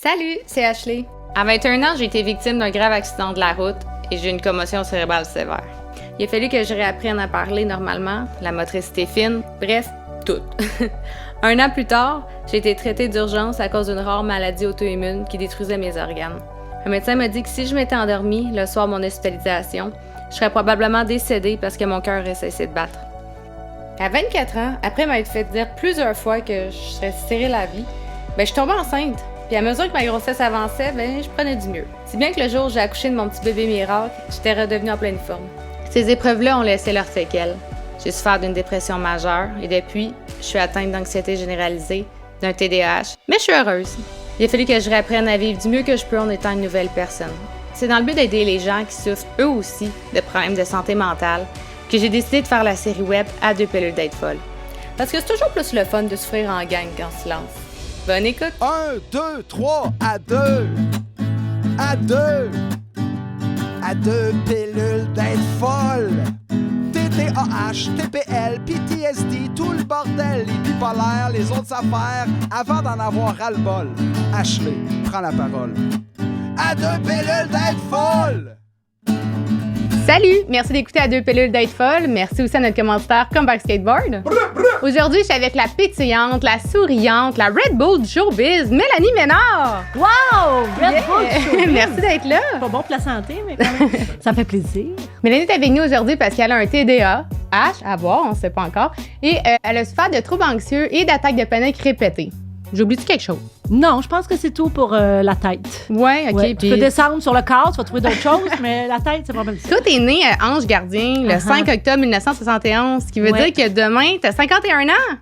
Salut, c'est Ashley. À 21 ans, j'ai été victime d'un grave accident de la route et j'ai eu une commotion cérébrale sévère. Il a fallu que je réapprenne à parler normalement, la motricité fine, bref, tout. Un an plus tard, j'ai été traitée d'urgence à cause d'une rare maladie auto-immune qui détruisait mes organes. Un médecin m'a dit que si je m'étais endormie le soir de mon hospitalisation, je serais probablement décédée parce que mon cœur aurait cessé de battre. À 24 ans, après m'être fait dire plusieurs fois que je serais stérile à vie, je suis tombée enceinte. Puis à mesure que ma grossesse avançait, je prenais du mieux. Si bien que le jour où j'ai accouché de mon petit bébé miracle, j'étais redevenue en pleine forme. Ces épreuves-là ont laissé leurs séquelles. J'ai souffert d'une dépression majeure et depuis, je suis atteinte d'anxiété généralisée, d'un TDAH, mais je suis heureuse. Il a fallu que je réapprenne à vivre du mieux que je peux en étant une nouvelle personne. C'est dans le but d'aider les gens qui souffrent eux aussi de problèmes de santé mentale que j'ai décidé de faire la série web À deux pilules d'être folle. Parce que c'est toujours plus le fun de souffrir en gang qu'en silence. Bonne écoute! 1, 2, 3, à deux! À deux! À deux pilules d'être folle! TDAH, TPL, PTSD, tout le bordel, les bipolaires, les autres affaires, avant d'en avoir ras-le-bol. Ashley, prends la parole. À deux pilules d'être folle! Salut! Merci d'écouter À deux pilules d'être folle. Merci aussi à notre commanditaire Comeback Skateboard. Aujourd'hui, je suis avec la pétillante, la souriante, la Red Bull du showbiz, Mélanie Ménard! Wow! Red Bull du showbiz. Merci d'être là! Pas bon pour la santé, mais quand même, ça me fait plaisir. Mélanie est avec nous aujourd'hui parce qu'elle a un TDAH, à voir, on ne sait pas encore, et elle a souffert de troubles anxieux et d'attaques de panique répétées. J'oublie-tu quelque chose? Non, je pense que c'est tout pour la tête. Ouais, OK. Ouais, tu peux descendre sur le corps, tu vas trouver d'autres choses, mais la tête, c'est pas mal ça. Toi, t'es né Ange Gardien le 5 octobre 1971, ce qui veut dire que demain, t'as 51 ans.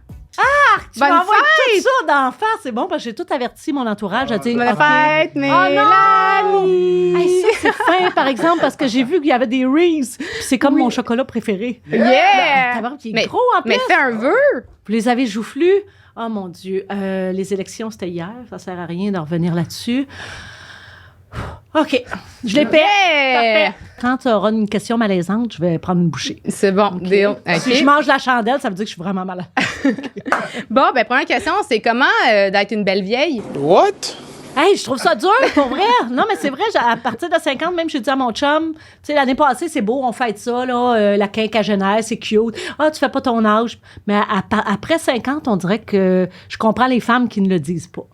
Tu Bonne m'envoies fête! tout ça d'en face, c'est bon, parce que j'ai tout averti mon entourage. J'ai dit, Bonne OK. fête, Mélanie! Hey, ça, c'est fin, par exemple, parce que j'ai vu qu'il y avait des Reese. Puis c'est comme mon chocolat préféré. Yeah! Tabarnak, il est Mais- gros en plus. Mais fais un vœu! Vous les avez joufflus? Oh mon Dieu. Les élections, c'était hier. Ça sert à rien de revenir là-dessus. OK. Je les paie. Yeah! Parfait. Quand tu auras une question malaisante, je vais prendre une bouchée. C'est bon, deal. OK. Si je mange la chandelle, ça veut dire que je suis vraiment malade. Bon, première question, c'est comment d'être une belle vieille? What? Hey, je trouve ça dur, pour vrai. Non, mais c'est vrai, à partir de 50, même, j'ai dit à mon chum, tu sais, l'année passée, c'est beau, on fête ça, là, la quinquagénaire, c'est cute. Ah, tu fais pas ton âge. Mais après 50, on dirait que je comprends les femmes qui ne le disent pas.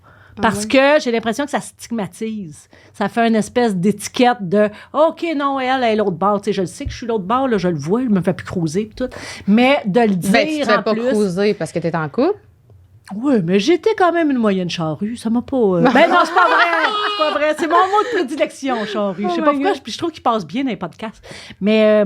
Parce que j'ai l'impression que ça stigmatise. Ça fait une espèce d'étiquette de OK, non, elle est l'autre bord. Tu sais, je le sais que je suis l'autre bord, là, je le vois, je me fais plus cruiser et tout. Mais de le dire Tu te fais en pas plus. cruiser parce que t'es en couple? Oui, mais j'étais quand même une moyenne charrue. Ça m'a pas. Ben non, c'est pas vrai. C'est pas vrai. C'est mon mot de prédilection, charrue. Je sais pas pourquoi, puis je trouve qu'il passe bien dans les podcasts. Mais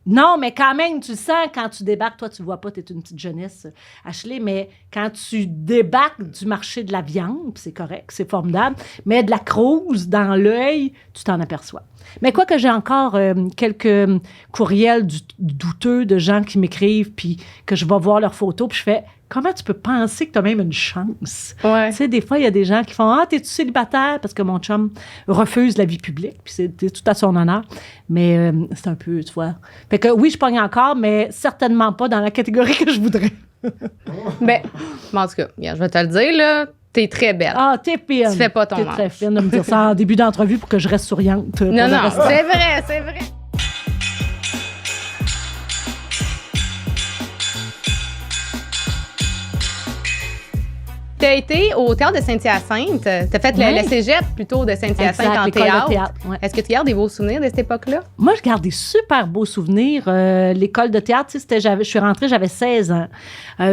non, mais quand même, tu le sens quand tu débarques. Toi, tu vois pas, t'es une petite jeunesse, Ashley, mais quand tu débarques du marché de la viande, c'est correct, c'est formidable, mais de la crouse dans l'œil, tu t'en aperçois. Mais quoi que j'ai encore quelques courriels douteux de gens qui m'écrivent, puis que je vais voir leurs photos, puis je fais comment tu peux penser que tu as même une chance? Ouais. Tu sais, des fois, il y a des gens qui font ah, t'es-tu célibataire? Parce que mon chum refuse la vie publique, puis c'est tout à son honneur. Mais c'est un peu, tu vois. Fait que oui, je pogne encore, mais certainement pas dans la catégorie que je voudrais. En tout cas, regarde, je vais te le dire, là. T'es très belle. Ah, t'es fine. Tu fais pas ton T'es très âge. fine de me dire ça en début d'entrevue pour que je reste souriante. pour Non, le non, reste. c'est vrai, c'est vrai. Tu as été au théâtre de Saint-Hyacinthe. Tu as fait Ouais. le cégep plutôt de Saint-Hyacinthe Exact, en l'école de théâtre. théâtre, ouais. Est-ce que tu gardes des beaux souvenirs de cette époque-là? Moi, je garde des super beaux souvenirs. L'école de théâtre, tu sais, je suis rentrée, j'avais 16 ans.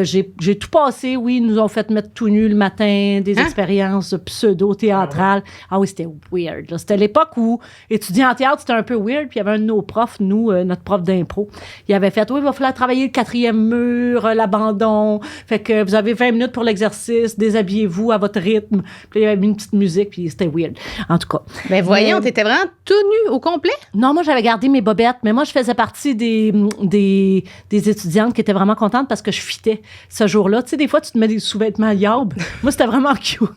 J'ai tout passé, oui, ils nous ont fait mettre tout nu le matin, des expériences pseudo-théâtrales. Ah oui, c'était weird. Là. C'était l'époque où étudier en théâtre, c'était un peu weird. Puis il y avait un de nos profs, notre prof d'impro, il avait fait, oui, il va falloir travailler le 4e mur, l'abandon. Fait que vous avez 20 minutes pour l'exercice, déshabillez-vous à votre rythme. Puis il y avait mis une petite musique, puis c'était weird. En tout cas. Ben voyons, t'étais vraiment tout nu au complet? Non, moi, j'avais gardé mes bobettes, mais moi, je faisais partie des étudiantes qui étaient vraiment contentes parce que je fitais ce jour-là. Tu sais, des fois, tu te mets des sous-vêtements liables. Moi, c'était vraiment cute.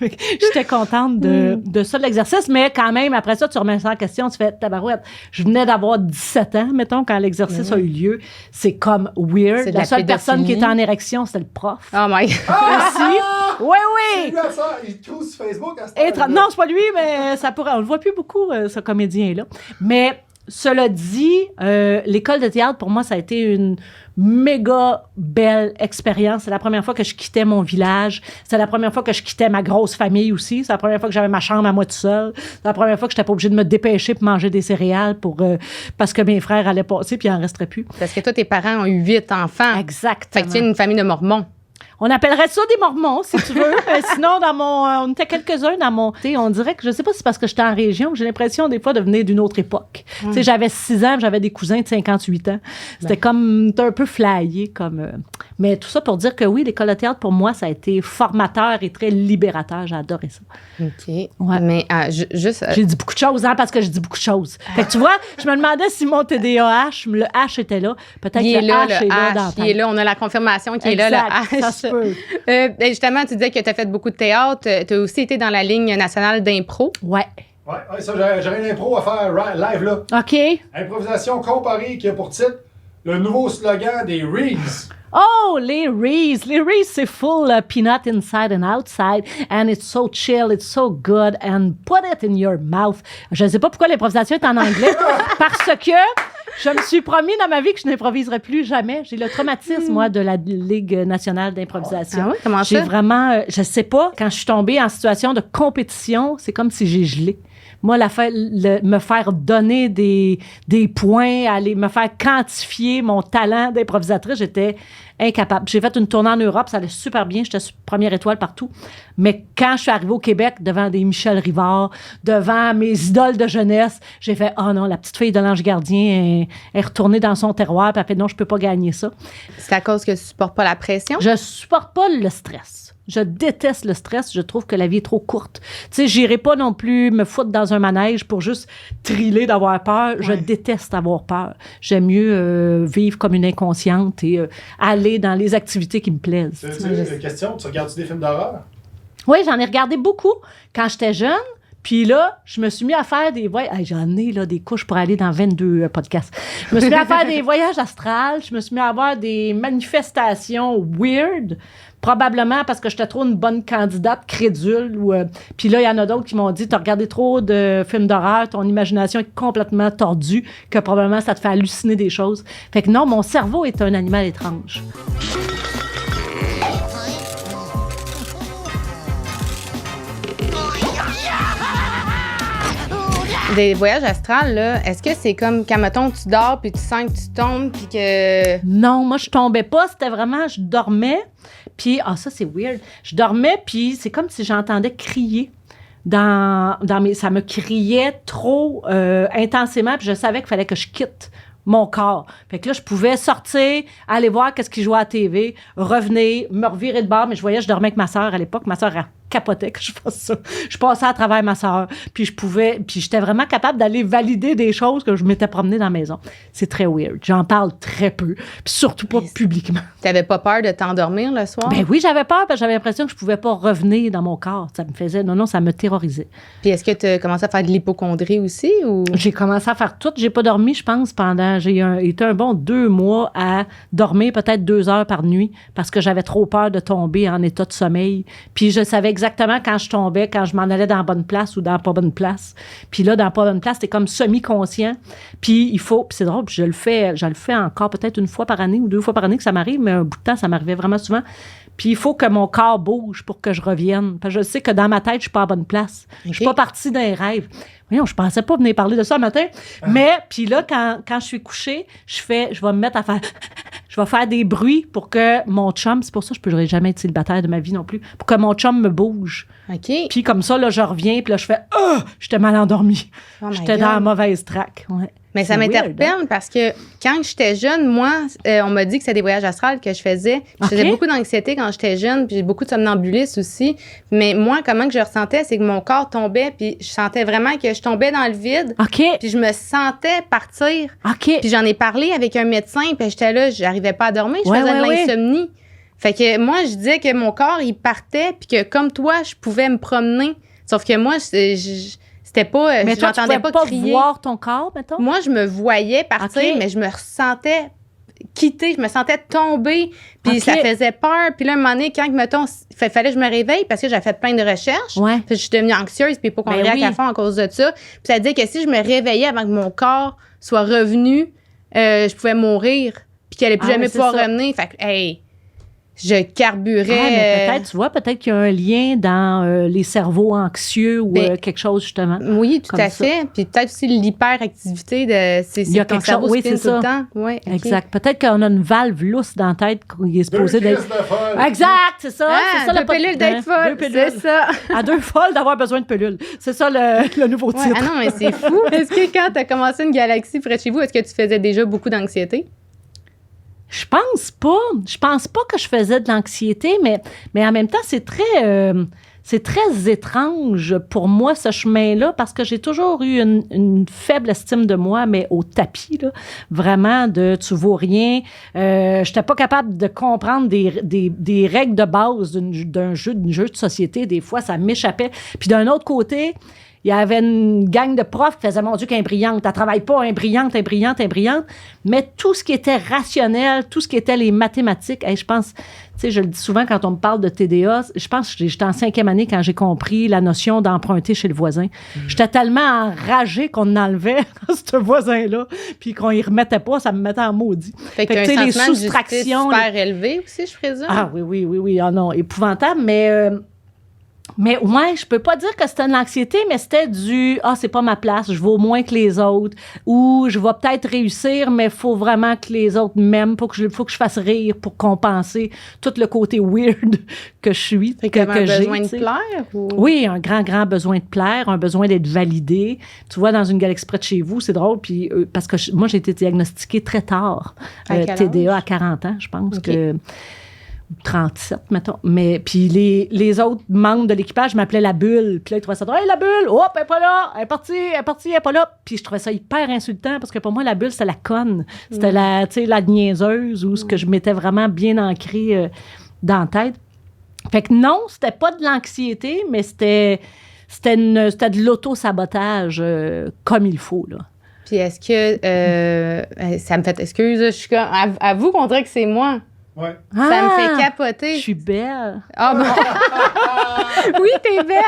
J'étais contente de ça, de l'exercice, mais quand même, après ça, tu remets ça en question, tu fais tabarouette. Je venais d'avoir 17 ans, mettons, quand l'exercice a eu lieu. C'est comme weird. C'est de La la seule personne qui pédophilie. était en érection, c'était le prof. Oh my God. Aussi. Oui, C'est oui. lui à ça, il trouve sur Facebook à ce temps-là. Non, c'est pas lui, mais ça pourrait. On le voit plus beaucoup, ce comédien-là. Mais cela dit, l'école de théâtre, pour moi, ça a été une méga belle expérience. C'est la première fois que je quittais mon village. C'est la première fois que je quittais ma grosse famille aussi. C'est la première fois que j'avais ma chambre à moi tout seul. C'est la première fois que j'étais pas obligée de me dépêcher pour manger des céréales parce que mes frères allaient passer puis il en resterait plus. Parce que toi, tes parents ont eu 8 enfants. Exactement. Fait que tu es une famille de Mormons. On appellerait ça des Mormons, si tu veux. Sinon, on était quelques-uns dans mon... Tu sais, on dirait que, je sais pas si c'est parce que j'étais en région, que j'ai l'impression des fois de venir d'une autre époque. Tu sais, j'avais 6 ans, j'avais des cousins de 58 ans. C'était comme... C'était un peu flyé, comme... Mais tout ça pour dire que oui, l'école de théâtre, pour moi, ça a été formateur et très libérateur. J'ai adoré ça. OK. Ouais. Mais juste... J'ai dit beaucoup de choses, parce que je dis beaucoup de choses. Fait que tu vois, je me demandais si mon TDAH, le H était là. Peut-être que le H est là dans Il est là, on a la confirmation qu'il est là, le H. Ça se peut. Justement, tu disais que tu as fait beaucoup de théâtre. Tu as aussi été dans la ligne nationale d'impro. Ouais. Ouais, ça, j'aurais une impro à faire live là. OK. Improvisation comparée qui a pour titre le nouveau slogan des Reeves. Oh, les Reese. Les Reese, c'est full peanut inside and outside. And it's so chill, it's so good. And put it in your mouth. Je ne sais pas pourquoi l'improvisation est en anglais. Parce que je me suis promis dans ma vie que je n'improviserai plus jamais. J'ai le traumatisme, moi, de la Ligue nationale d'improvisation. Ah oui? Comment J'ai ça? vraiment... je sais pas, quand je suis tombée en situation de compétition, c'est comme si j'ai gelé. Moi, me faire donner des points, me faire quantifier mon talent d'improvisatrice, j'étais incapable. J'ai fait une tournée en Europe, ça allait super bien, j'étais première étoile partout. Mais quand je suis arrivée au Québec, devant des Michel Rivard, devant mes idoles de jeunesse, j'ai fait « Oh non, la petite fille de l'Ange Gardien est retournée dans son terroir, puis elle fait « Non, je peux pas gagner ça. » C'est à cause que tu supportes pas la pression? Je supporte pas le stress. Je déteste le stress. Je trouve que la vie est trop courte. Tu sais, j'irai pas non plus me foutre dans un manège pour juste triller d'avoir peur. Je déteste avoir peur. J'aime mieux vivre comme une inconsciente et aller dans les activités qui me plaisent. Une question, tu regardes-tu des films d'horreur? Oui, j'en ai regardé beaucoup quand j'étais jeune. Puis là, je me suis mis à faire des voyages. J'en ai là, des couches pour aller dans 22 podcasts. Je me suis mis à faire des voyages astrales. Je me suis mis à avoir des manifestations weird. Probablement parce que j'étais trop une bonne candidate crédule. Puis là, il y en a d'autres qui m'ont dit « T'as regardé trop de films d'horreur, ton imagination est complètement tordue, que probablement ça te fait halluciner des choses. » Fait que non, mon cerveau est un animal étrange. Des voyages astrales, là, est-ce que c'est comme quand, mettons, tu dors puis tu sens que tu tombes puis que... Non, moi, je tombais pas. C'était vraiment... Je dormais, puis... Ah, ça, c'est weird. Je dormais, puis c'est comme si j'entendais crier dans mes... Ça me criait trop intensément, puis je savais qu'il fallait que je quitte mon corps. Fait que là, je pouvais sortir, aller voir qu'est-ce qui jouait à la TV, revenir, me revirer de bord, mais je voyais, je dormais avec ma sœur à l'époque. Ma sœur, elle capotait que je fasse ça. Je passais à travers ma sœur, puis j'étais vraiment capable d'aller valider des choses que je m'étais promenée dans la maison. C'est très weird. J'en parle très peu, puis surtout pas publiquement. T'avais pas peur de t'endormir le soir? Ben oui, j'avais peur, parce que j'avais l'impression que je pouvais pas revenir dans mon corps. Ça me faisait... Non, ça me terrorisait. Puis est-ce que tu as commencé à faire de l'hypocondrie aussi, ou... J'ai commencé à faire tout. J'ai pas dormi, je pense, pendant... J'ai été un bon 2 mois à dormir peut-être 2 heures par nuit parce que j'avais trop peur de tomber en état de sommeil. Puis je savais exactement quand je tombais, quand je m'en allais dans la bonne place ou dans la pas bonne place. Puis là, dans la pas bonne place, t'es comme semi-conscient. Puis il faut... Puis c'est drôle, puis je le fais encore peut-être 1 fois par année ou 2 fois par année que ça m'arrive, mais un bout de temps, ça m'arrivait vraiment souvent. Puis il faut que mon corps bouge pour que je revienne. Parce que je sais que dans ma tête, je suis pas à bonne place. Okay. Je suis pas partie d'un rêve. Voyons, je pensais pas venir parler de ça le matin. Mais, puis là, quand je suis couchée, je vais me mettre à faire... Je vais faire des bruits pour que mon chum... C'est pour ça que je ne pourrais jamais être célibataire de ma vie non plus. Pour que mon chum me bouge. OK. Puis comme ça, là, je reviens, puis là, je fais « Ah! J'étais mal endormie. J'étais dans la mauvaise track. Ouais. Mais ça m'interpelle parce que quand j'étais jeune, moi, on m'a dit que c'était des voyages astrales que je faisais. Je faisais beaucoup d'anxiété quand j'étais jeune, puis j'ai beaucoup de somnambulisme aussi. Mais moi, comment que je ressentais, c'est que mon corps tombait, puis je sentais vraiment que je tombais dans le vide. OK. Puis je me sentais partir. OK. Puis j'en ai parlé avec un médecin, puis j'étais là, j'arrivais pas à dormir, je faisais de l'insomnie. Fait que moi, je disais que mon corps, il partait, puis que comme toi, je pouvais me promener. Sauf que moi, c'était pas... Mais toi, j'entendais tu pouvais pas crier. Voir ton corps, mettons? Moi, je me voyais partir, mais je me ressentais quitter, je me sentais tomber, puis ça faisait peur. Puis là, un moment donné, quand, mettons, fallait que je me réveille parce que j'avais fait plein de recherches, puis je suis devenue anxieuse puis hypocondriaque à fond à cause de ça. Puis ça veut dire que si je me réveillais avant que mon corps soit revenu, je pouvais mourir, puis qu'elle allait plus jamais pouvoir revenir. Fait que, hey, je carburais. Mais peut-être, tu vois, peut-être qu'il y a un lien dans les cerveaux anxieux ou quelque chose, justement. Oui, tout à fait. Puis peut-être aussi l'hyperactivité de... Il y a quelque chose, oui, c'est ça. Tout le temps. Oui, okay. Exact. Peut-être qu'on a une valve lousse dans la tête qui est supposée d'être... Exact, c'est ça. C'est ça deux pilules d'être folle, c'est ça. À 2 folles d'avoir besoin de pilules. C'est ça le nouveau titre. Ah non, mais c'est fou. Est-ce que quand tu as commencé une galaxie près de chez vous, est-ce que tu faisais déjà beaucoup d'anxiété? Je pense pas. Je pense pas que je faisais de l'anxiété, mais en même temps, c'est très étrange pour moi, ce chemin-là, parce que j'ai toujours eu une faible estime de moi, mais au tapis, là, vraiment, tu vaux rien. J'étais pas capable de comprendre des règles de base d'un jeu de société. Des fois, ça m'échappait. Puis d'un autre côté, il y avait une gang de profs qui faisaient « Mon Dieu, qu'elle est brillante, elle travaille pas, elle est brillante. » Mais tout ce qui était rationnel, tout ce qui était les mathématiques, je pense, tu sais, je le dis souvent quand on me parle de TDA, je pense que j'étais en 5e année quand j'ai compris la notion d'emprunter chez le voisin. J'étais tellement enragée qu'on enlevait ce voisin-là, puis qu'on y remettait pas, ça me mettait en maudit. Fait que tu as un sentiment de justice super élevé aussi, je présume? Ah oui. Ah non, épouvantable, mais ouais, je peux pas dire que c'était de l'anxiété, mais c'était c'est pas ma place, je vaux moins que les autres, ou je vais peut-être réussir, mais il faut vraiment que les autres m'aiment, faut que je fasse rire pour compenser tout le côté weird que je suis, que j'ai. Un besoin de plaire? Ou... Oui, un grand besoin de plaire, un besoin d'être validé. Tu vois, dans une galaxie près de chez vous, c'est drôle, puis parce que moi, j'ai été diagnostiquée très tard, TDA à 40 ans, je pense que... 37, mettons. Mais puis les autres membres de l'équipage m'appelaient la bulle. Puis là, ils trouvaient ça drôle. Hey, la bulle! Hop, elle est pas là! Elle est partie, elle est pas là! Puis je trouvais ça hyper insultant parce que pour moi, la bulle, c'était la conne. C'était la niaiseuse ou ce que je m'étais vraiment bien ancré dans la tête. Fait que non, c'était pas de l'anxiété, mais c'était de l'auto-sabotage comme il faut, là. Puis est-ce que... ça me fait... Excuse, je suis comme... Avoue qu'on dirait que c'est moi. Ouais. Ça me fait capoter. Je suis belle. Ah bon. Oui, t'es belle.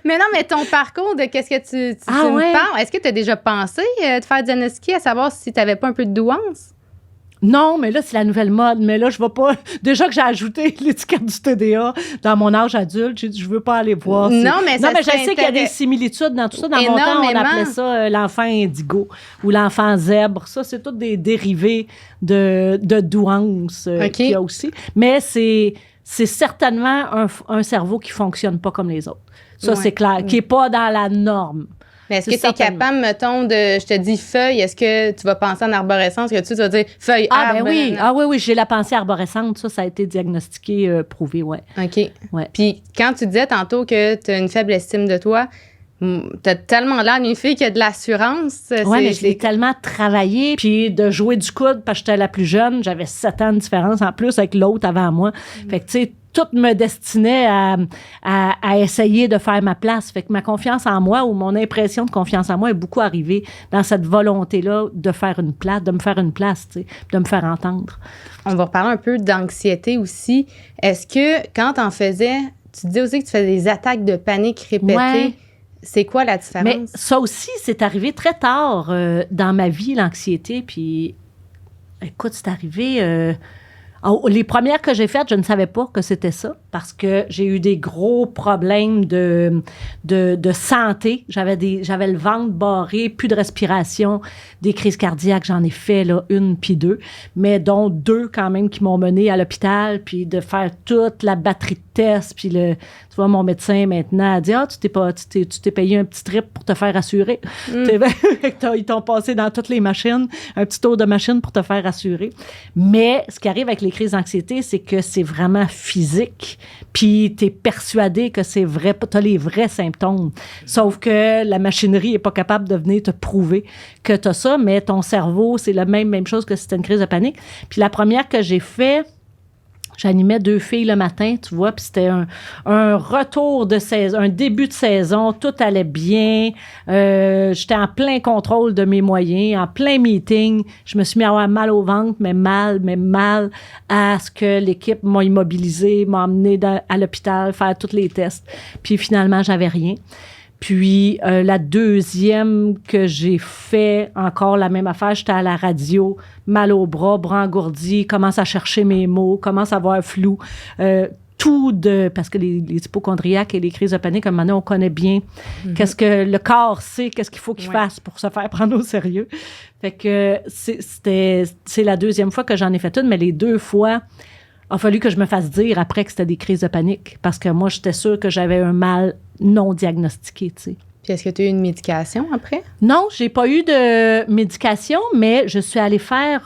Mais non, mais ton parcours de qu'est-ce que tu me parles, est-ce que tu as déjà pensé de faire diagnostiquer à savoir si tu n'avais pas un peu de douance? Non, mais là, c'est la nouvelle mode. Mais là, je vais pas... Déjà que j'ai ajouté l'étiquette du TDA dans mon âge adulte, j'ai dit, je veux pas aller voir. Non, mais je sais qu'il y a des similitudes dans tout ça. Dans mon temps, on appelait ça l'enfant indigo ou l'enfant zèbre. Ça, c'est tous des dérivés de douance qu'il y a aussi. Mais c'est certainement un cerveau qui fonctionne pas comme les autres. Ça, c'est clair. Qui est pas dans la norme. Mais est-ce que tu es capable, mettons, je te dis feuille, est-ce que tu vas penser en arborescence, que tu vas dire feuille, arbre? Oui, j'ai la pensée arborescente, ça a été diagnostiqué, prouvé, ouais. OK. Ouais. Puis quand tu disais tantôt que tu as une faible estime de toi, t'as tellement l'air d'une fille qui a de l'assurance. Oui, mais je l'ai tellement travaillé, puis de jouer du coude parce que j'étais la plus jeune, j'avais 7 ans de différence en plus avec l'autre avant moi. Fait que, tu sais, tout me destinait à essayer de faire ma place. Fait que ma confiance en moi ou mon impression de confiance en moi est beaucoup arrivée dans cette volonté-là de faire une place, de me faire une place, tu sais, de me faire entendre. On va reparler un peu d'anxiété aussi. Est-ce que quand t'en faisais, tu dis aussi que tu faisais des attaques de panique répétées? Ouais. C'est quoi la différence? Mais ça aussi, c'est arrivé très tard dans ma vie, l'anxiété. Puis, écoute, c'est arrivé... les premières que j'ai faites, je ne savais pas que c'était ça parce que j'ai eu des gros problèmes de santé. J'avais le ventre barré, plus de respiration, des crises cardiaques. J'en ai fait là, 1 puis 2, mais dont 2 quand même qui m'ont mené à l'hôpital, puis de faire toute la batterie de tests. Puis tu vois, mon médecin maintenant a dit « Ah, tu t'es payé un petit trip pour te faire assurer. Ils t'ont passé dans toutes les machines, un petit tour de machine pour te faire assurer. Mais ce qui arrive avec les crises d'anxiété, c'est que c'est vraiment physique. Puis t'es persuadé que c'est vrai, t'as les vrais symptômes. Sauf que la machinerie est pas capable de venir te prouver que t'as ça, mais ton cerveau, c'est la même chose que si c'était une crise de panique. Puis la première que j'ai fait, J'animais 2 filles le matin, tu vois, puis c'était un retour de saison, un début de saison, tout allait bien. J'étais en plein contrôle de mes moyens, en plein meeting. Je me suis mis à avoir mal au ventre, mais mal à ce que l'équipe m'a immobilisée, m'a emmené à l'hôpital faire tous les tests. Puis finalement, j'avais rien. Puis la deuxième que j'ai fait, encore la même affaire, j'étais à la radio, mal au bras engourdi, commence à chercher mes mots, commence à avoir flou. Parce que les hypochondriaques et les crises de panique, à un moment donné, on connaît bien qu'est-ce que le corps sait, qu'est-ce qu'il faut qu'il fasse pour se faire prendre au sérieux. Fait que c'est la deuxième fois que j'en ai fait une, mais les 2 fois, il a fallu que je me fasse dire après que c'était des crises de panique parce que moi, j'étais sûre que j'avais un mal non diagnostiqué, tu sais. Puis est-ce que tu as eu une médication après? Non, j'ai pas eu de médication, mais je suis allée faire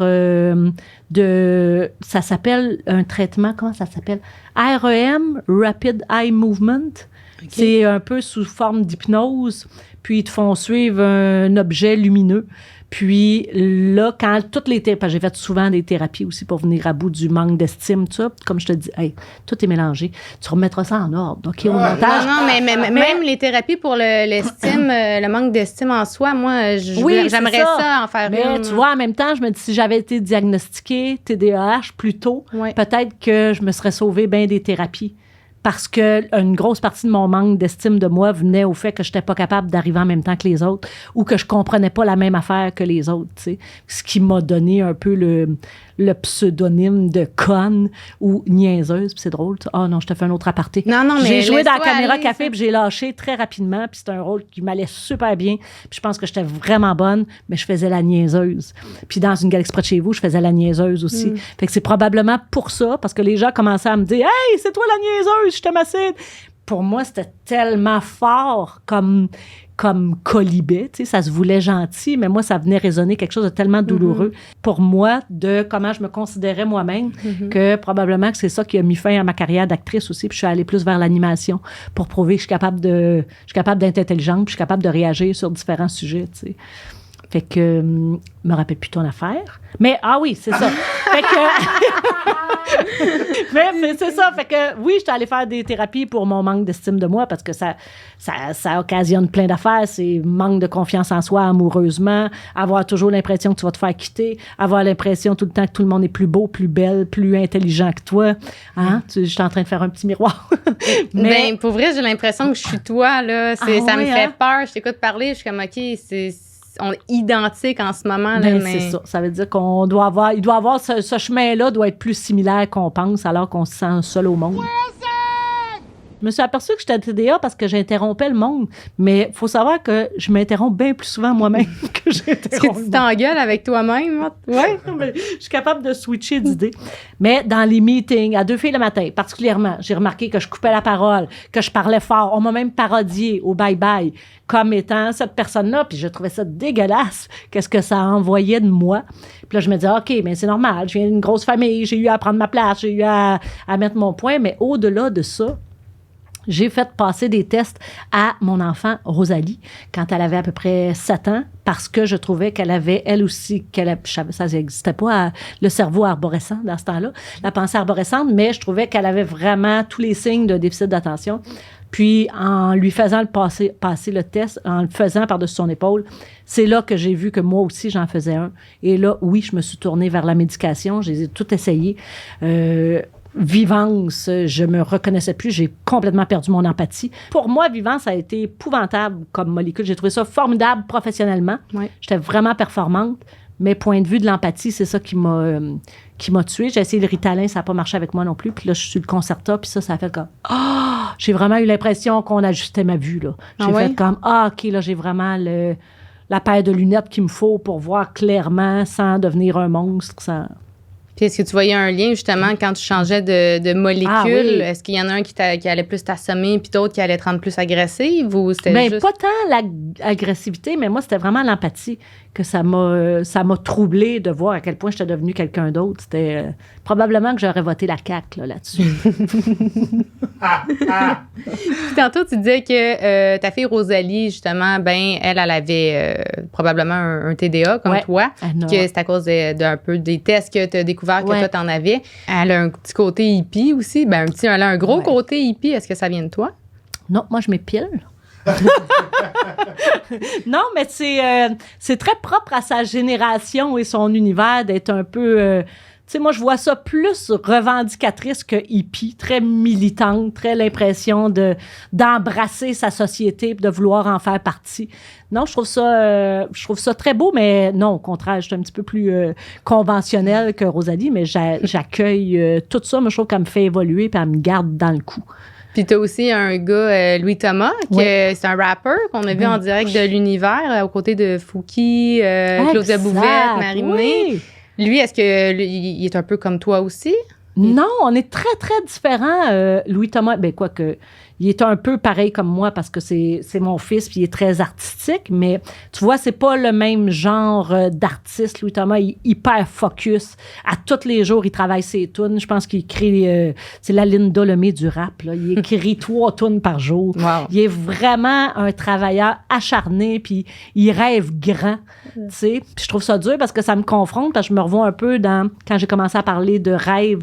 ça s'appelle un traitement, comment ça s'appelle? REM, Rapid Eye Movement. Okay. C'est un peu sous forme d'hypnose, puis ils te font suivre un objet lumineux. Puis là, quand toutes les thérapies, j'ai fait souvent des thérapies aussi pour venir à bout du manque d'estime, tout ça. Comme je te dis, hey, tout est mélangé. Tu remettras ça en ordre, OK, au montage. Non, mais même les thérapies pour l'estime, le manque d'estime en soi, moi, j'aimerais ça en faire une. Mais tu vois, en même temps, je me dis, si j'avais été diagnostiquée TDAH plus tôt, peut-être que je me serais sauvée bien des thérapies. Parce que une grosse partie de mon manque d'estime de moi venait au fait que je n'étais pas capable d'arriver en même temps que les autres ou que je comprenais pas la même affaire que les autres, tu sais. Ce qui m'a donné un peu le pseudonyme de conne ou niaiseuse, puis c'est drôle. Ah non, je te fais un autre aparté. Non, mais j'ai joué dans la caméra café, puis j'ai lâché très rapidement, puis c'était un rôle qui m'allait super bien. Puis je pense que j'étais vraiment bonne, mais je faisais la niaiseuse. Puis dans Une galaxie près de chez vous, je faisais la niaiseuse aussi. Fait que c'est probablement pour ça, parce que les gens commençaient à me dire « Hey, c'est toi la niaiseuse, je te m'asside! » Pour moi, c'était tellement fort comme colibet, tu sais, ça se voulait gentil, mais moi, ça venait résonner quelque chose de tellement douloureux pour moi, de comment je me considérais moi-même, que probablement que c'est ça qui a mis fin à ma carrière d'actrice aussi, puis je suis allée plus vers l'animation pour prouver que je suis capable d'être intelligente, puis je suis capable de réagir sur différents sujets, tu sais. Fait que, je me rappelle plus ton affaire. Mais, oui, c'est ça. Fait que, mais c'est ça. Fait que, oui, j'étais allée faire des thérapies pour mon manque d'estime de moi parce que ça occasionne plein d'affaires. C'est manque de confiance en soi amoureusement, avoir toujours l'impression que tu vas te faire quitter, avoir l'impression tout le temps que tout le monde est plus beau, plus belle, plus intelligent que toi. Hein? Je suis en train de faire un petit miroir. Mais, pour vrai, j'ai l'impression que je suis toi, là. Ça me fait peur. Je t'écoute parler, je suis comme, OK, on est identiques en ce moment. Là, mais... C'est ça. Ça veut dire qu'on doit avoir... Il doit avoir ce chemin-là doit être plus similaire qu'on pense alors qu'on se sent seul au monde. Je me suis aperçue que j'étais TDA parce que j'interrompais le monde. Mais il faut savoir que je m'interromps bien plus souvent moi-même que j'interromps. Est-ce que tu t'engueules avec toi-même? Oui, je suis capable de switcher d'idées. Mais dans les meetings, à 2 filles le matin, particulièrement, j'ai remarqué que je coupais la parole, que je parlais fort. On m'a même parodié au bye-bye comme étant cette personne-là. Puis je trouvais ça dégueulasse. Qu'est-ce que ça envoyait de moi? Puis là, je me disais, OK, mais c'est normal. Je viens d'une grosse famille. J'ai eu à prendre ma place. J'ai eu à mettre mon point. Mais au-delà de ça, j'ai fait passer des tests à mon enfant Rosalie quand elle avait à peu près 7 ans parce que je trouvais qu'elle avait, elle aussi, ça n'existait pas, le cerveau arborescent dans ce temps-là, la pensée arborescente, mais je trouvais qu'elle avait vraiment tous les signes de déficit d'attention. Puis, en lui faisant passer le test, en le faisant par-dessus son épaule, c'est là que j'ai vu que moi aussi, j'en faisais un. Et là, oui, je me suis tournée vers la médication. J'ai tout essayé. Vivance, je me reconnaissais plus, j'ai complètement perdu mon empathie. Pour moi, Vivance a été épouvantable comme molécule. J'ai trouvé ça formidable professionnellement. Oui. J'étais vraiment performante, mais point de vue de l'empathie, c'est ça qui m'a tuée. J'ai essayé le Ritalin, ça n'a pas marché avec moi non plus. Puis là, je suis le Concerta, puis ça a fait comme j'ai vraiment eu l'impression qu'on ajustait ma vue, là. J'ai fait comme OK, là, j'ai vraiment la paire de lunettes qu'il me faut pour voir clairement sans devenir un monstre, sans... Puis est-ce que tu voyais un lien, justement, quand tu changeais de molécule? Ah, oui. Est-ce qu'il y en a un qui allait plus t'assommer puis d'autres qui allaient te rendre plus agressive? Ou c'était juste... pas tant l'agressivité, mais moi, c'était vraiment l'empathie que ça m'a troublée de voir à quel point j'étais devenue quelqu'un d'autre. C'était probablement que j'aurais voté la CAQ là-dessus. Puis tantôt, tu disais que ta fille Rosalie, justement, elle avait probablement un TDA comme toi, que c'est à cause d'un peu des tests que tu as découvert découvert que toi, t'en avais. Elle a un petit côté hippie aussi. Ben, elle a un gros côté hippie. Est-ce que ça vient de toi? Non, moi, je m'épile. Non, mais c'est très propre à sa génération et son univers d'être un peu... tu sais, moi, je vois ça plus revendicatrice que hippie, très militante, très l'impression d'embrasser sa société et de vouloir en faire partie. Non, je trouve ça très beau, mais non, au contraire, je suis un petit peu plus conventionnelle que Rosalie, mais j'accueille tout ça. Moi, je trouve qu'elle me fait évoluer et elle me garde dans le coup. Puis t'as aussi un gars, Louis Thomas, c'est un rappeur qu'on a vu en direct de l'univers, aux côtés de Fouki, Claudia Bouvette, Marie-Mé. Oui. Lui, est-ce qu'il est un peu comme toi aussi? Non, on est très, très différents. Louis Thomas, ben quoi que, il est un peu pareil comme moi parce que c'est mon fils puis il est très artistique, mais tu vois, c'est pas le même genre d'artiste. Louis Thomas, il est hyper focus. À tous les jours, il travaille ses tunes. Je pense qu'il écrit, c'est la Linda Lemay du rap, là. Il écrit 3 tunes par jour. Wow. Il est vraiment un travailleur acharné puis il rêve grand, tu sais. Puis je trouve ça dur parce que ça me confronte parce que je me revois un peu quand j'ai commencé à parler de rêve,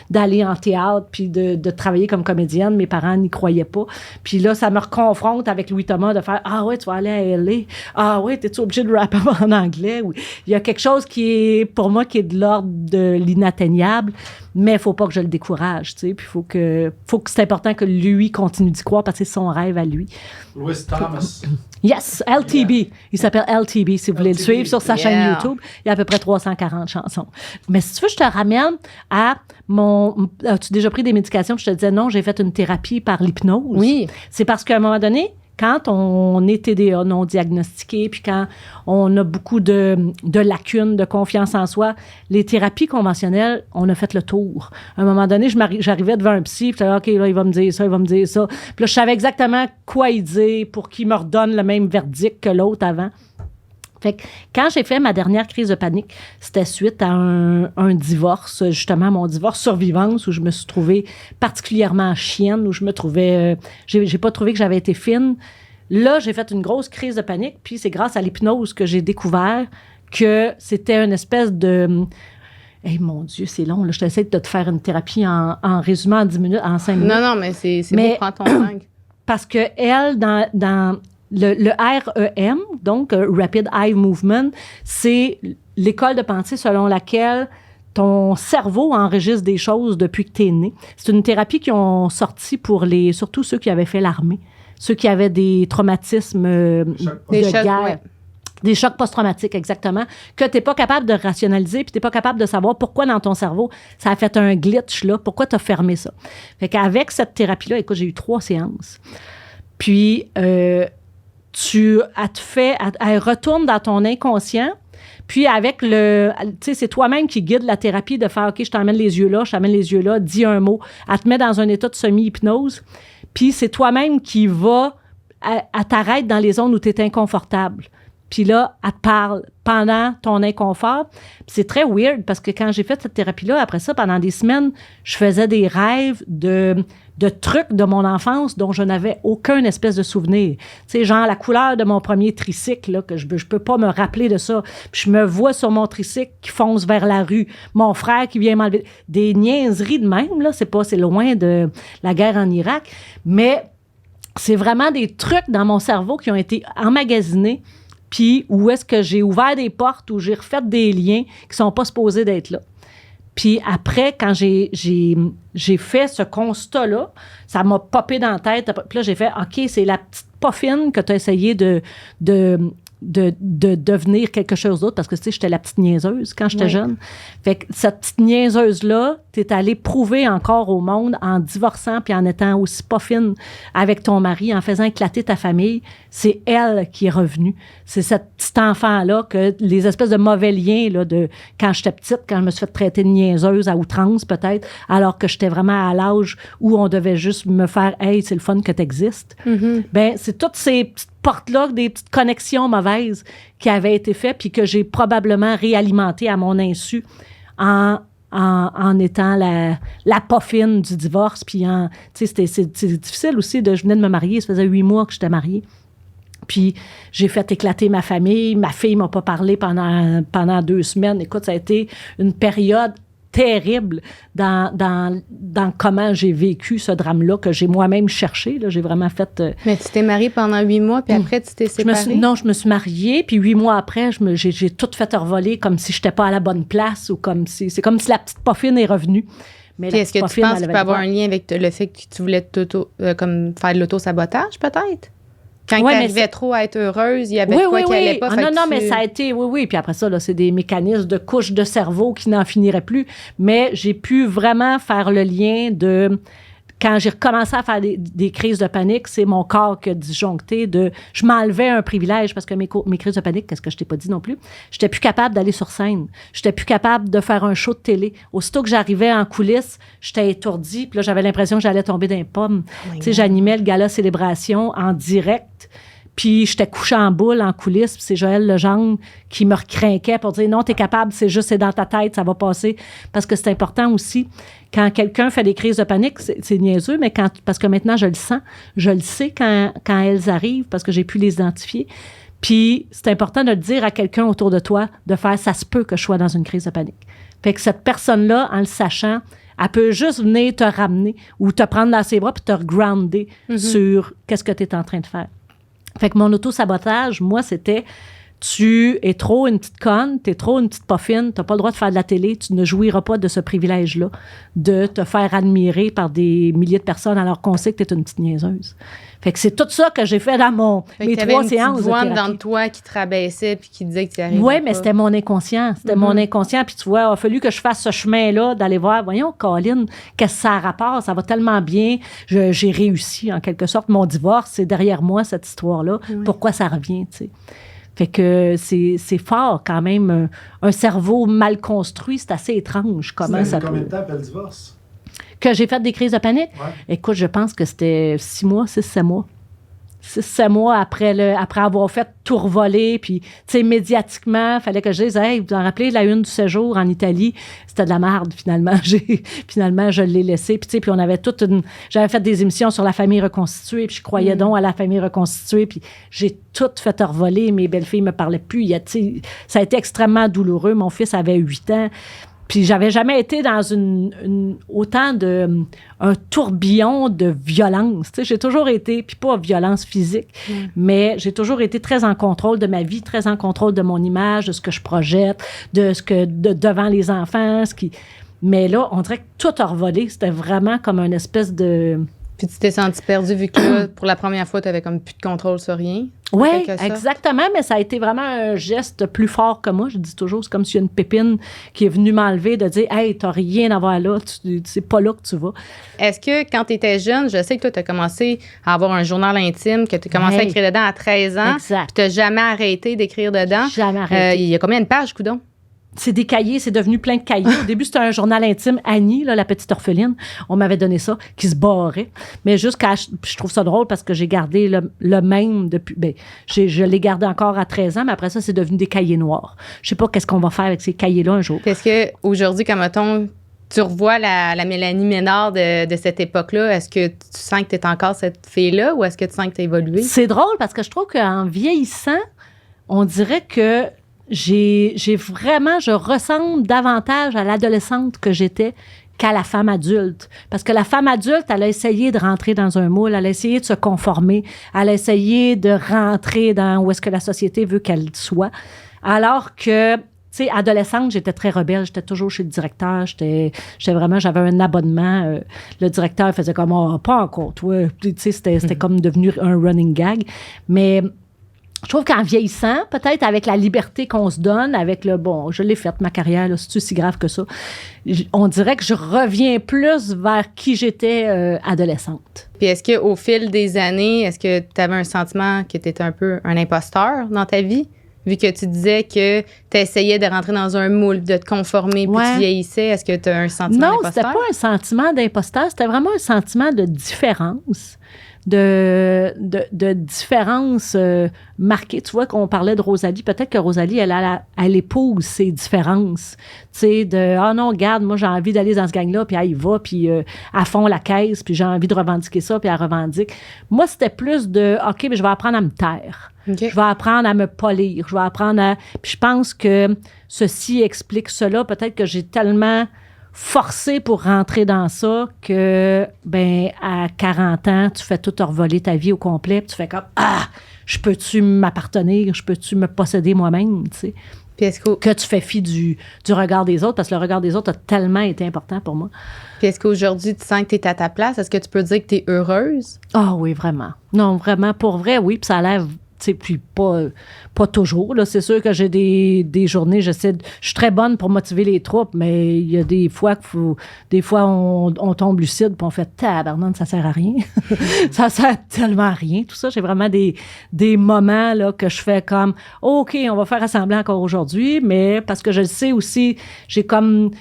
d'aller en théâtre puis de travailler comme comédienne. Mes parents n'y croyaient pas. Puis là, ça me reconfronte avec Louis Thomas de faire « Ah ouais, tu vas aller à L.A. Ah ouais, t'es-tu obligé de rapper en anglais? » Il y a quelque chose qui est, pour moi, qui est de l'ordre de l'inatteignable, mais il faut pas que je le décourage, tu sais. Puis faut que c'est important que lui continue d'y croire parce que c'est son rêve à lui. Louis Thomas. Yes, LTB. Yeah. Il s'appelle LTB, si vous voulez le suivre sur sa chaîne YouTube. Il y a à peu près 340 chansons. Mais si tu veux, je te ramène à as-tu déjà pris des médications? Puis je te disais non, j'ai fait une thérapie par l'hypnose. Oui. C'est parce qu'à un moment donné, quand on est TDA non diagnostiqué, puis quand on a beaucoup de lacunes, de confiance en soi, les thérapies conventionnelles, on a fait le tour. À un moment donné, j'arrivais devant un psy, puis OK, là, il va me dire ça, il va me dire ça. Puis là, je savais exactement quoi il dire pour qu'il me redonne le même verdict que l'autre avant. Fait que quand j'ai fait ma dernière crise de panique, c'était suite à un divorce, justement mon divorce survivance, où je me suis trouvée particulièrement chienne, où je me trouvais... j'ai pas trouvé que j'avais été fine. Là, j'ai fait une grosse crise de panique, puis c'est grâce à l'hypnose que j'ai découvert que c'était une espèce de... Hey, mon Dieu, c'est long. Là. Je t'essaie de te faire une thérapie en résumant en 10 minutes, en 5 minutes. Non, mais c'est beau, prends ton temps. Parce que elle, dans le REM, donc Rapid Eye Movement, c'est l'école de pensée selon laquelle ton cerveau enregistre des choses depuis que tu es né. C'est une thérapie qu'ils ont sorti pour surtout ceux qui avaient fait l'armée, ceux qui avaient des traumatismes de guerre. Ouais. Des chocs post-traumatiques, exactement, que tu n'es pas capable de rationaliser, puis tu n'es pas capable de savoir pourquoi dans ton cerveau, ça a fait un glitch, là, pourquoi tu as fermé ça. Fait qu'avec cette thérapie-là, écoute, j'ai eu 3 séances. Puis, elle retourne dans ton inconscient, puis avec tu sais, c'est toi-même qui guide la thérapie de faire, OK, je t'emmène les yeux là, dis un mot, elle te met dans un état de semi-hypnose, puis c'est toi-même qui va, elle t'arrête dans les zones où tu es inconfortable. Puis là, elle te parle pendant ton inconfort. Puis c'est très weird parce que quand j'ai fait cette thérapie-là, après ça, pendant des semaines, je faisais des rêves de trucs de mon enfance dont je n'avais aucun espèce de souvenir. Tu sais, genre la couleur de mon premier tricycle, là, que je peux pas me rappeler de ça. Puis je me vois sur mon tricycle qui fonce vers la rue. Mon frère qui vient m'enlever. Des niaiseries de même, là. C'est loin de la guerre en Irak. Mais c'est vraiment des trucs dans mon cerveau qui ont été emmagasinés. Puis où est-ce que j'ai ouvert des portes, où j'ai refait des liens qui sont pas supposés d'être là. Puis après, quand j'ai fait ce constat-là, ça m'a popé dans la tête. Puis là, j'ai fait, OK, c'est la petite poffine que tu as essayé de devenir quelque chose d'autre, parce que, tu sais, j'étais la petite niaiseuse quand j'étais jeune. Fait que cette petite niaiseuse-là, t'es allée prouver encore au monde en divorçant puis en étant aussi pas fine avec ton mari, en faisant éclater ta famille. C'est elle qui est revenue. C'est cette petite enfant-là que les espèces de mauvais liens là, de quand j'étais petite, quand je me suis fait traiter de niaiseuse à outrance peut-être, alors que j'étais vraiment à l'âge où on devait juste me faire « Hey, c'est le fun que t'existes. Mm-hmm. » Ben, c'est toutes ces petites portes-là, des petites connexions mauvaises qui avaient été faites puis que j'ai probablement réalimentées à mon insu en étant la poffine du divorce. Puis, tu sais, c'est difficile aussi je venais de me marier, ça faisait 8 mois que j'étais mariée. Puis, j'ai fait éclater ma famille. Ma fille m'a pas parlé pendant 2 semaines. Écoute, ça a été une période terrible dans comment j'ai vécu ce drame-là, que j'ai moi-même cherché. Là, j'ai vraiment fait... Mais tu t'es mariée pendant 8 mois, puis après, tu t'es séparée? Je me suis mariée, puis 8 mois après, j'ai tout fait revoler comme si je n'étais pas à la bonne place, ou comme si... C'est comme si la petite poffine est revenue. Mais puis est-ce que tu penses qu'il peut avoir un lien avec le fait que tu voulais comme faire de l'auto-sabotage, peut-être? Quand tu arrivais trop à être heureuse, il y avait quoi qui n'allait pas? Non, mais ça a été... Oui. Puis après ça, là, c'est des mécanismes de couches de cerveau qui n'en finiraient plus. Mais j'ai pu vraiment faire le lien de... Quand j'ai recommencé à faire des crises de panique, c'est mon corps qui a disjoncté de... Je m'enlevais un privilège parce que mes crises de panique, qu'est-ce que je t'ai pas dit non plus, j'étais plus capable d'aller sur scène. J'étais plus capable de faire un show de télé. Aussitôt que j'arrivais en coulisses, j'étais étourdie. Puis là, j'avais l'impression que j'allais tomber dans les pommes. Tu sais, j'animais le gala Célébration en direct. Puis j'étais couchée en boule en coulisses, puis c'est Joël Legendre qui me recrinquait pour dire « Non, t'es capable, c'est dans ta tête, ça va passer. » Parce que c'est important aussi, quand quelqu'un fait des crises de panique, c'est niaiseux, mais parce que maintenant, je le sens, je le sais quand elles arrivent, parce que j'ai pu les identifier. Puis c'est important de le dire à quelqu'un autour de toi, de faire « Ça se peut que je sois dans une crise de panique. » Fait que cette personne-là, en le sachant, elle peut juste venir te ramener ou te prendre dans ses bras puis te regrounder sur qu'est-ce que tu es en train de faire. Fait que mon auto-sabotage, moi, c'était tu es trop une petite conne, tu es trop une petite poffine, tu n'as pas le droit de faire de la télé, tu ne jouiras pas de ce privilège-là de te faire admirer par des milliers de personnes alors qu'on sait que tu es une petite niaiseuse. Fait que c'est tout ça que j'ai fait dans mes 3 séances de thérapie. Dans toi qui te rabaissait puis qui disait que tu y arrivais pas. Oui, mais c'était mon inconscient. C'était mon inconscient. Puis tu vois, il a fallu que je fasse ce chemin-là, d'aller voir, voyons, Colin, qu'est-ce que ça a rapport? Ça va tellement bien. J'ai réussi, en quelque sorte. Mon divorce, c'est derrière moi, cette histoire-là. Oui. Pourquoi ça revient, tu sais? Fait que c'est fort, quand même. Un cerveau mal construit, c'est assez étrange. Comment ça combien de temps après le divorce? Que j'ai fait des crises de panique? Ouais. Écoute, je pense que c'était 6 mois, 6-7 mois. 6-7 mois après avoir fait tout revoler, puis, tu sais, médiatiquement, il fallait que je dise, hey, vous en rappelez, la une du séjour en Italie, c'était de la merde, finalement. Finalement, je l'ai laissé. Puis, tu sais, puis on avait j'avais fait des émissions sur la famille reconstituée, puis je croyais donc à la famille reconstituée, puis j'ai tout fait revoler. Mes belles-filles me parlaient plus. Ça a été extrêmement douloureux. Mon fils avait 8 ans. Puis j'avais jamais été dans autant un tourbillon de violence. Tu sais, j'ai toujours été, puis pas violence physique, mais j'ai toujours été très en contrôle de ma vie, très en contrôle de mon image, de ce que je projette, devant les enfants. Mais là, on dirait que tout a revolé. C'était vraiment comme une espèce de... Puis tu t'es sentie perdue vu que là, pour la première fois, tu avais comme plus de contrôle sur rien. Oui, exactement, mais ça a été vraiment un geste plus fort que moi. Je dis toujours, c'est comme s'il y a une pépine qui est venue m'enlever, de dire « Hey, t'as rien à voir là, c'est pas là que tu vas. » Est-ce que quand tu étais jeune, je sais que toi, tu as commencé à avoir un journal intime, que tu as commencé à écrire dedans à 13 ans, puis tu n'as jamais arrêté d'écrire dedans. Jamais arrêté. Il y a combien de pages, coudonc? C'est des cahiers, c'est devenu plein de cahiers. Au début, c'était un journal intime. Annie, là, la petite orpheline, on m'avait donné ça, qui se barrait. Mais jusqu'à... Je trouve ça drôle parce que j'ai gardé le même depuis... Ben, je l'ai gardé encore à 13 ans, mais après ça, c'est devenu des cahiers noirs. Je sais pas qu'est-ce qu'on va faire avec ces cahiers-là un jour. Est-ce qu'aujourd'hui, comme mettons, tu revois la Mélanie Ménard de cette époque-là, est-ce que tu sens que tu es encore cette fille-là ou est-ce que tu sens que tu as évolué? C'est drôle parce que je trouve qu'en vieillissant, on dirait que je ressemble davantage à l'adolescente que j'étais qu'à la femme adulte. Parce que la femme adulte, elle a essayé de rentrer dans un moule, elle a essayé de se conformer, elle a essayé de rentrer dans où est-ce que la société veut qu'elle soit. Alors que, tu sais, adolescente, j'étais très rebelle, j'étais toujours chez le directeur, j'avais un abonnement. Le directeur faisait comme, oh, pas encore, toi. Tu sais, c'était comme devenu un running gag. Mais je trouve qu'en vieillissant, peut-être avec la liberté qu'on se donne, avec je l'ai faite, ma carrière, là, c'est-tu si grave que ça? On dirait que je reviens plus vers qui j'étais adolescente. Puis est-ce qu'au fil des années, est-ce que tu avais un sentiment que tu étais un peu un imposteur dans ta vie? Vu que tu disais que tu essayais de rentrer dans un moule, de te conformer, puis tu vieillissais, est-ce que tu as un sentiment d'imposteur? Non, c'était pas un sentiment d'imposteur, c'était vraiment un sentiment de différence. De différence marquée. Tu vois qu'on parlait de Rosalie. Peut-être que Rosalie, elle épouse ces différences. Tu sais, ah non, regarde, moi, j'ai envie d'aller dans ce gang-là, puis elle y va, puis à fond la caisse, puis j'ai envie de revendiquer ça, puis elle revendique. Moi, c'était plus de, OK, mais je vais apprendre à me taire. Okay. Je vais apprendre à me polir. Je vais apprendre à... Puis je pense que ceci explique cela. Peut-être que j'ai tellement forcé pour rentrer dans ça que, ben, à 40 ans, tu fais tout revoler ta vie au complet, puis tu fais comme, je peux-tu m'appartenir, je peux-tu me posséder moi-même, tu sais. Puis que tu fais fi du regard des autres, parce que le regard des autres a tellement été important pour moi. Puis est-ce qu'aujourd'hui, tu sens que tu es à ta place? Est-ce que tu peux dire que tu es heureuse? Ah oui, vraiment. Non, vraiment, pour vrai, oui, puis ça a l'air... Puis pas toujours. Là. C'est sûr que j'ai des journées, je suis très bonne pour motiver les troupes, mais il y a des fois on tombe lucide puis on fait tabarnak, ça sert à rien. Ça sert tellement à rien, tout ça. J'ai vraiment des moments là, que je fais comme OK, on va faire assembler encore aujourd'hui, mais parce que je le sais aussi, j'ai comme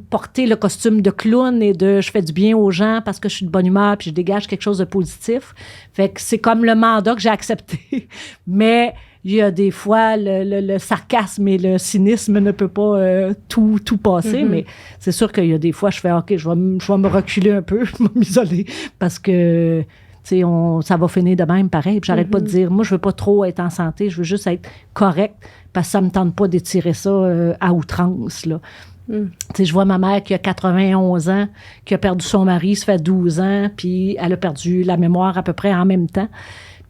porté le costume de clown et je fais du bien aux gens parce que je suis de bonne humeur puis je dégage quelque chose de positif. Fait que c'est comme le mandat que j'ai accepté. Mais il y a des fois, le sarcasme et le cynisme ne peut pas tout passer. Mais c'est sûr qu'il y a des fois, je fais OK, je vais me reculer un peu, je vais m'isoler parce que tu sais, ça va finir de même pareil. Puis j'arrête pas de dire, moi, je veux pas trop être en santé, je veux juste être correcte parce que ça me tente pas d'étirer ça à outrance, là. Tu sais, je vois ma mère qui a 91 ans, qui a perdu son mari, ça fait 12 ans, puis elle a perdu la mémoire à peu près en même temps.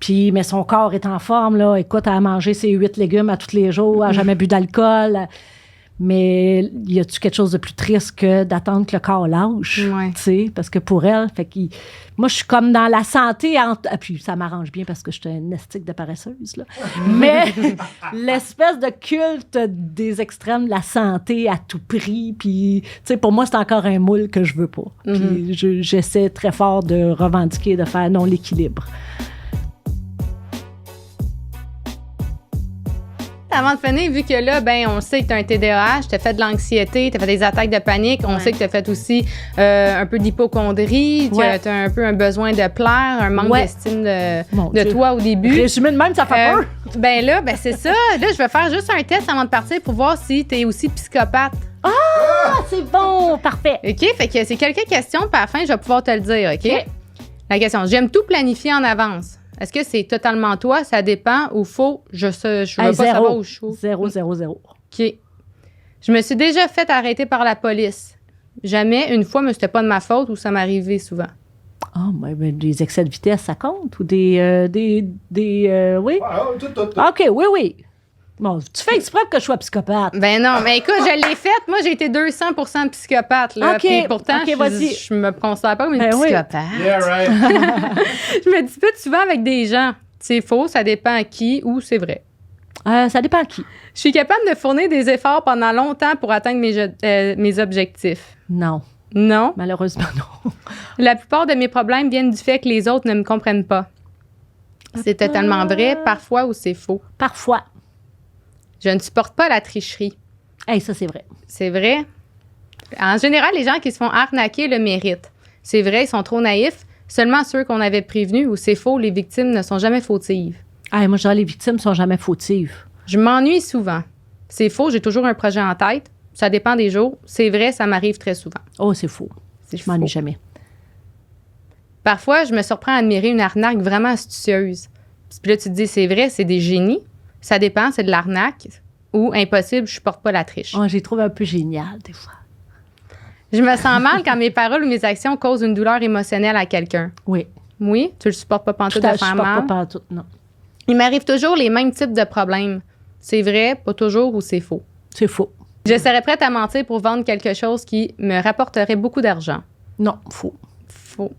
Mais son corps est en forme, là. Écoute, elle a mangé ses 8 légumes à tous les jours, elle n'a jamais bu d'alcool. Mais y a-tu quelque chose de plus triste que d'attendre que le corps lâche? Ouais. Tu sais, parce que pour elle, moi, je suis comme dans la santé. Puis ça m'arrange bien parce que je suis une estique de paresseuse, là. Mais l'espèce de culte des extrêmes de la santé à tout prix, puis, tu sais, pour moi, c'est encore un moule que je veux pas. Puis j'essaie très fort de revendiquer, de faire non l'équilibre. Avant de finir, vu que là, ben, on sait que tu as un TDAH, tu as fait de l'anxiété, tu as fait des attaques de panique, on sait que tu as fait aussi un peu d'hypocondrie, tu as un peu un besoin de plaire, un manque d'estime de toi au début. Résumé de même, ça fait peur. Ben là, ben c'est ça. Là, je vais faire juste un test avant de partir pour voir si tu es aussi psychopathe. Ah, c'est bon, parfait. OK, fait que c'est quelques questions, puis à la fin, je vais pouvoir te le dire, OK? La question, j'aime tout planifier en avance. Est-ce que c'est totalement toi, ça dépend, ou faux? Je veux pas savoir où je suis. 0. OK. Je me suis déjà fait arrêter par la police. Jamais, une fois, mais c'était pas de ma faute ou ça m'arrivait souvent. Ah, mais des excès de vitesse, ça compte? Ou oui? OK, oui. Bon, tu fais exprès que je sois psychopathe. Ben non, mais écoute, je l'ai faite. Moi, j'ai été 200% psychopathe. Là. OK. Puis pourtant, OK, je me considère pas comme une psychopathe. Oui. Yeah, right. Je me dispute souvent avec des gens. C'est faux, ça dépend à qui ou c'est vrai. Ça dépend à qui. Je suis capable de fournir des efforts pendant longtemps pour atteindre mes objectifs. Non. Non? Malheureusement, non. La plupart de mes problèmes viennent du fait que les autres ne me comprennent pas. C'est totalement vrai, parfois, ou c'est faux? Parfois. Je ne supporte pas la tricherie. Hey, ça, c'est vrai. C'est vrai? En général, les gens qui se font arnaquer le méritent. C'est vrai, ils sont trop naïfs. Seulement ceux qu'on avait prévenus, ou c'est faux, les victimes ne sont jamais fautives. Hey, moi, je dirais les victimes ne sont jamais fautives. Je m'ennuie souvent. C'est faux, j'ai toujours un projet en tête. Ça dépend des jours. C'est vrai, ça m'arrive très souvent. Oh, c'est faux. Je m'ennuie jamais. Parfois, je me surprends à admirer une arnaque vraiment astucieuse. Puis là, tu te dis, c'est vrai, c'est des génies. Ça dépend, c'est de l'arnaque. Ou impossible, je supporte pas la triche. Oh, j'ai trouvé un peu génial, des fois. Je me sens mal quand mes paroles ou mes actions causent une douleur émotionnelle à quelqu'un. Oui. Oui? Tu le supportes pas pantoute de faire mal? Je supporte pas pantoute, non. Il m'arrive toujours les mêmes types de problèmes. C'est vrai, pas toujours, ou c'est faux? C'est faux. Je serais prête à mentir pour vendre quelque chose qui me rapporterait beaucoup d'argent. Non, faux. Faux.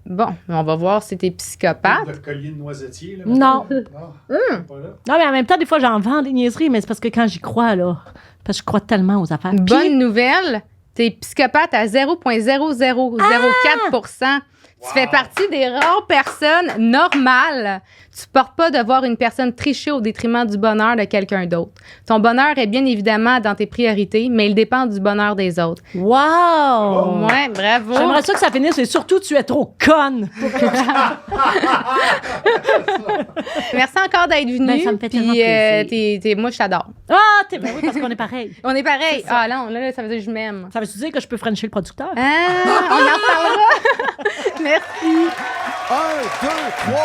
Bon, on va voir si t'es psychopathe. Le collier de noisetier, là. Non. Pas là. Non, mais en même temps, des fois, j'en vends des niaiseries, mais c'est parce que quand j'y crois, là, parce que je crois tellement aux affaires. Bonne nouvelle, t'es psychopathe à 0,0004%. Tu fais partie des rares personnes normales. Tu portes pas de voir une personne tricher au détriment du bonheur de quelqu'un d'autre. Ton bonheur est bien évidemment dans tes priorités, mais il dépend du bonheur des autres. Wow! Ouais, bravo. J'aimerais ça que ça finisse, et surtout, tu es trop conne. Merci encore d'être venu. Ben, ça me fait tellement plaisir. Moi, je t'adore. Ah, oui, parce qu'on est pareil. On est pareil. Ah non, là, ça veut dire que je m'aime. Ça veut-tu dire que je peux frencher le producteur? Ah, on en reparlera. Merci. 1, 2, 3,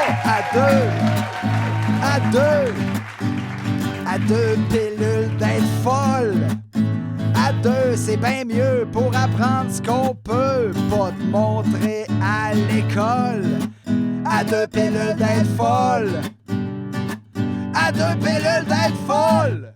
à deux pilules d'être folle, À deux, c'est bien mieux pour apprendre ce qu'on peut pas te montrer à l'école. À deux pilules d'être folle. À deux pilules d'être folle.